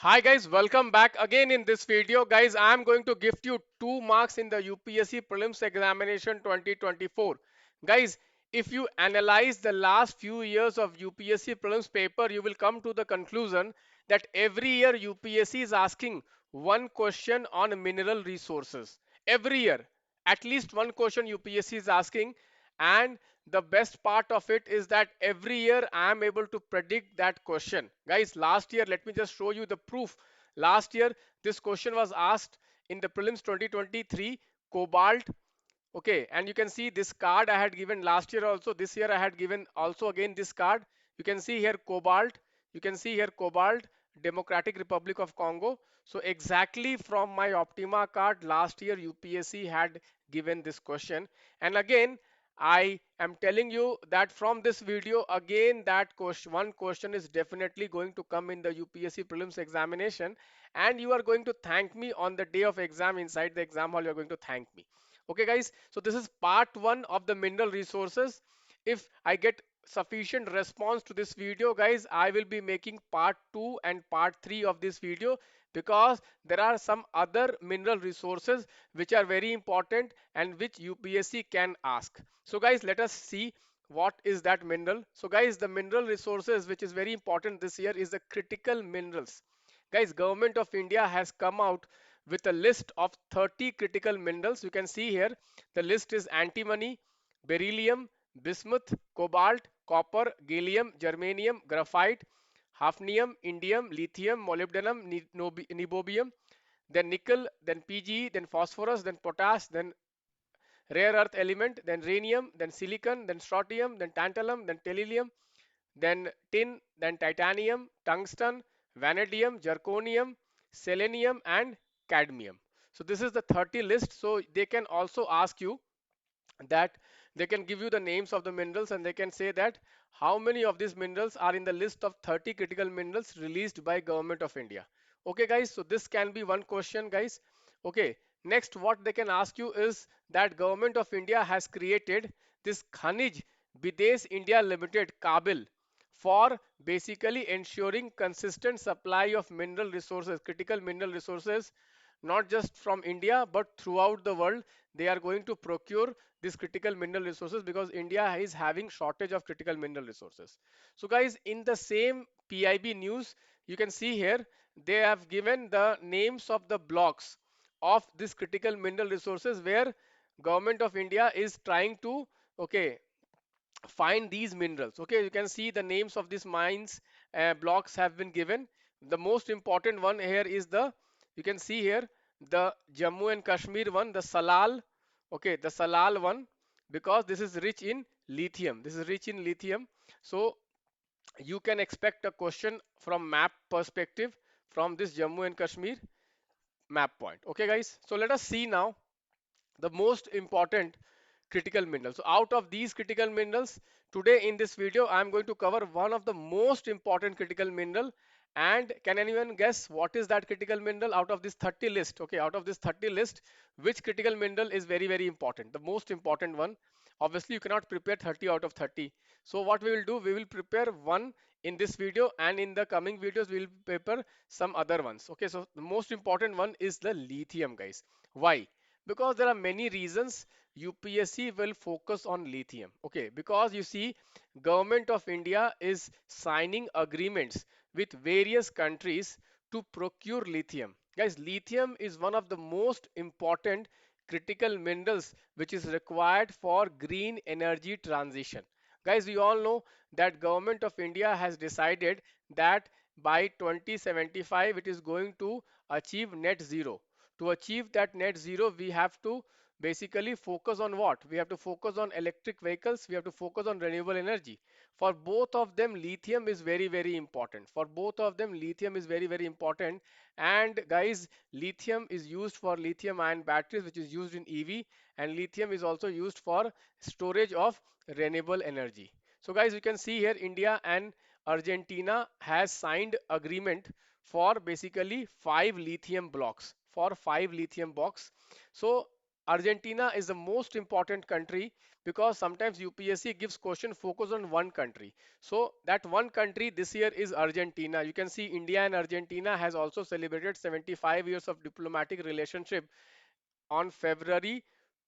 Hi guys, welcome back again in this video. Guys, I am going to gift you 2 marks in the UPSC Prelims Examination 2024. Guys, if you analyze the last few years of UPSC Prelims paper, you will come to the conclusion that every year UPSC is asking one question on mineral resources. Every year, at least one question UPSC is asking, and the best part of it is that every year I am able to predict that question. Guys, last year, let me just show you the proof. Last year, this question was asked in the prelims 2023, cobalt. Okay, and you can see this card I had given last year also. This year I had given also again this card. You can see here cobalt. You can see here cobalt, Democratic Republic of Congo. So exactly from my Optima card last year UPSC had given this question. And again, I am telling you that from this video again that one question is definitely going to come in the UPSC prelims examination, and you are going to thank me on the day of exam. Inside the exam hall you are going to thank me. Okay guys, so this is part 1 of the mineral resources. If I get sufficient response to this video guys, I will be making part 2 and part 3 of this video, because there are some other mineral resources which are very important and which UPSC can ask. So guys, let us see what is that mineral. So guys, the mineral resources which is very important this year is the critical minerals. Guys, Government of India has come out with a list of 30 critical minerals. You can see here the list is antimony, beryllium, bismuth, cobalt, copper, gallium, germanium, graphite, hafnium, indium, lithium, molybdenum, niobium, then nickel, then PGE, then phosphorus, then potash, then rare earth element, then rhenium, then silicon, then strontium, then tantalum, then tellurium, then tin, then titanium, tungsten, vanadium, zirconium, selenium, and cadmium. So this is the 30 list. So they can also ask you that, they can give you the names of the minerals, and they can say that how many of these minerals are in the list of 30 critical minerals released by Government of India. Okay guys, so this can be one question guys. Okay, next what they can ask you is that Government of India has created this Khanij Bidesh India Limited Kabil for basically ensuring consistent supply of mineral resources, critical mineral resources, not just from India but throughout the world. They are going to procure these critical mineral resources because India is having shortage of critical mineral resources. So guys, in the same PIB news, you can see here they have given the names of the blocks of this critical mineral resources where Government of India is trying to, okay, find these minerals. Okay, you can see the names of these mines, blocks have been given. The most important one here is the, you can see here, the Jammu and Kashmir one, the Salal. Okay, the Salal one, because this is rich in lithium. This is rich in lithium. So you can expect a question from map perspective from this Jammu and Kashmir map point. Okay guys, so let us see now the most important critical minerals. So out of these critical minerals, today in this video I am going to cover one of the most important critical mineral. And can anyone guess what is that critical mineral out of this 30 list? Okay, out of this 30 list, which critical mineral is very important, the most important one? Obviously you cannot prepare 30 out of 30. So what we will do, we will prepare one in this video, and in the coming videos we will prepare some other ones. Okay, so the most important one is the lithium guys. Why? Because there are many reasons UPSC will focus on lithium. Okay, because you see, Government of India is signing agreements with various countries to procure lithium. Guys, lithium is one of the most important critical minerals which is required for green energy transition. Guys, we all know that Government of India has decided that by 2075 it is going to achieve net zero. To achieve that net zero, we have to basically focus on what? We have to focus on electric vehicles, we have to focus on renewable energy. For both of them, lithium is very important. For both of them, lithium is very important. And guys, lithium is used for lithium ion batteries, which is used in EV, and lithium is also used for storage of renewable energy. So guys, you can see here India and Argentina has signed agreement for basically 5 lithium blocks, for 5 lithium blocks. So Argentina is the most important country because sometimes UPSC gives question focus on one country. So that one country this year is Argentina. You can see India and Argentina has also celebrated 75 years of diplomatic relationship on February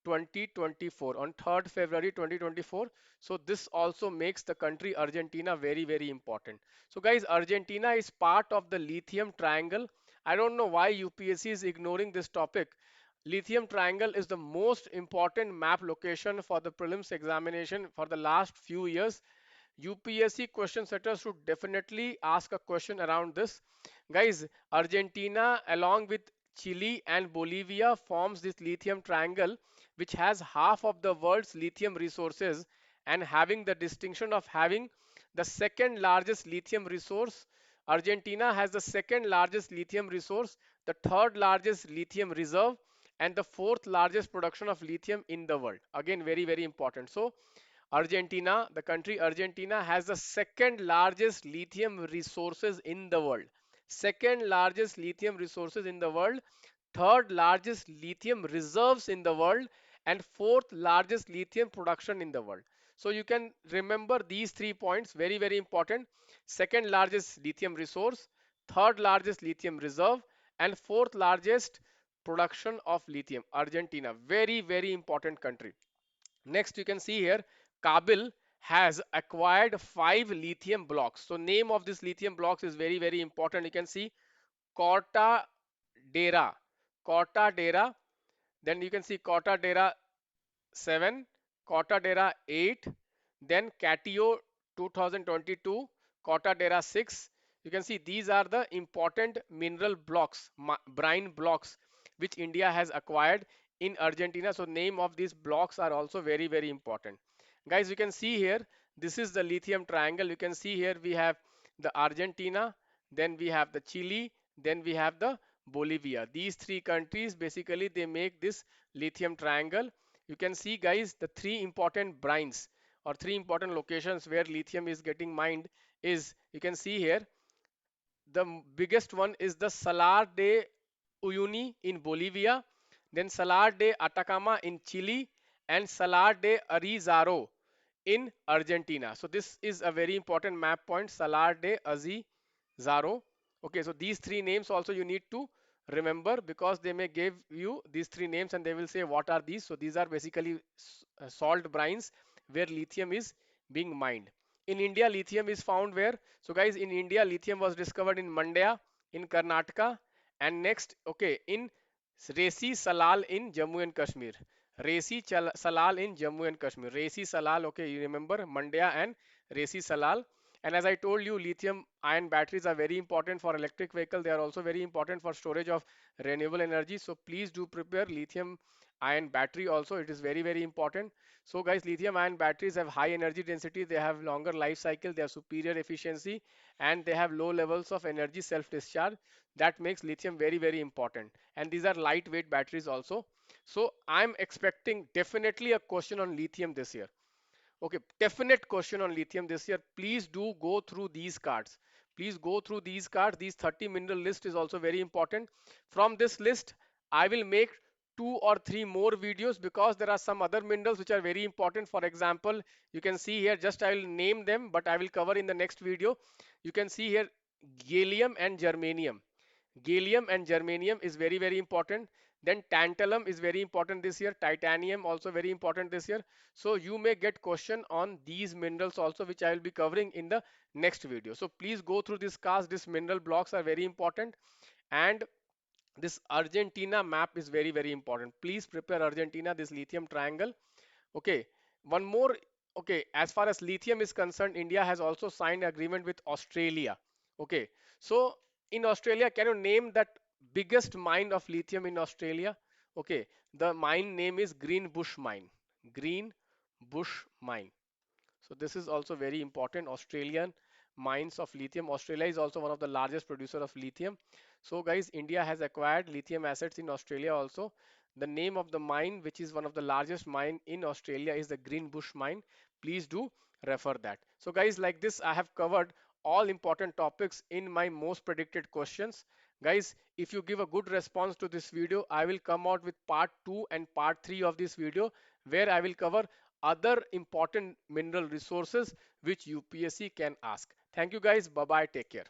2024, on 3rd February 2024. So this also makes the country Argentina very, very important. So guys, Argentina is part of the lithium triangle. I don't know why UPSC is ignoring this topic. Lithium triangle is the most important map location for the prelims examination for the last few years. UPSC question setters should definitely ask a question around this. Guys, Argentina along with Chile and Bolivia forms this lithium triangle, which has half of the world's lithium resources and having the distinction of having the second largest lithium resource. Argentina has the second largest lithium resource, the third largest lithium reserve, and the fourth largest production of lithium in the world. Again, very, very important. So Argentina, the country Argentina has the second largest lithium resources in the world. Second largest lithium resources in the world, third largest lithium reserves in the world, and fourth largest lithium production in the world. So you can remember these 3 points, very, very important. Second largest lithium resource, third largest lithium reserve, and fourth largest production of lithium. Argentina, very, very important country. Next, you can see here, Kabil has acquired 5 lithium blocks. So name of this lithium blocks is very, very important. You can see Cortadera, Cortadera. Then you can see Cortadera 7, Cortadera 8, then Catio 2022, Cortadera 6. You can see these are the important mineral blocks, brine blocks, which India has acquired in Argentina. So name of these blocks are also very, very important. Guys, you can see here, this is the lithium triangle. You can see here we have the Argentina, then we have the Chile, then we have the Bolivia. These three countries basically they make this lithium triangle. You can see guys the three important brines or three important locations where lithium is getting mined is, you can see here, the biggest one is the Salar de Uyuni in Bolivia, then Salar de Atacama in Chile, and Salar de Arizaro in Argentina. So this is a very important map point, Salar de Azizaro. Okay, so these three names also you need to remember because they may give you these three names and they will say what are these. So these are basically salt brines where lithium is being mined. In India, lithium is found where? So guys, in India, lithium was discovered in Mandya, in Karnataka, and next, okay, in Resi Salal in Jammu and Kashmir. Salal in Jammu and Kashmir. Resi Salal, okay, you remember Mandya and Resi Salal. And as I told you, lithium ion batteries are very important for electric vehicle. They are also very important for storage of renewable energy. So please do prepare lithium ion battery also. It is very, very important. So guys, lithium ion batteries have high energy density. They have longer life cycle. They have superior efficiency and they have low levels of energy self discharge. That makes lithium very, very important. And these are lightweight batteries also. So I'm expecting definitely a question on lithium this year. Okay, definite question on lithium this year. Please do go through these cards. Please go through these cards. These 30 mineral list is also very important. From this list, I will make 2 or 3 more videos because there are some other minerals which are very important. For example, you can see here, just I will name them, but I will cover in the next video. You can see here gallium and germanium. Gallium and germanium is very, very important. Then tantalum is very important this year. Titanium also very important this year. So you may get question on these minerals also, which I will be covering in the next video. So please go through this cast. These mineral blocks are very important. And this Argentina map is very, very important. Please prepare Argentina, this lithium triangle. Okay, one more. Okay, as far as lithium is concerned, India has also signed agreement with Australia. Okay, so in Australia, can you name that biggest mine of lithium in Australia? Okay, the mine name is Green Bush Mine. Green Bush Mine. So this is also very important. Australian mines of lithium. Australia is also one of the largest producer of lithium. So guys, India has acquired lithium assets in Australia also. The name of the mine, which is one of the largest mine in Australia, is the Green Bush Mine. Please do refer that. So guys, like this, I have covered all important topics in my most predicted questions. Guys, if you give a good response to this video, I will come out with part 2 and part 3 of this video where I will cover other important mineral resources which UPSC can ask. Thank you guys. Bye bye. Take care.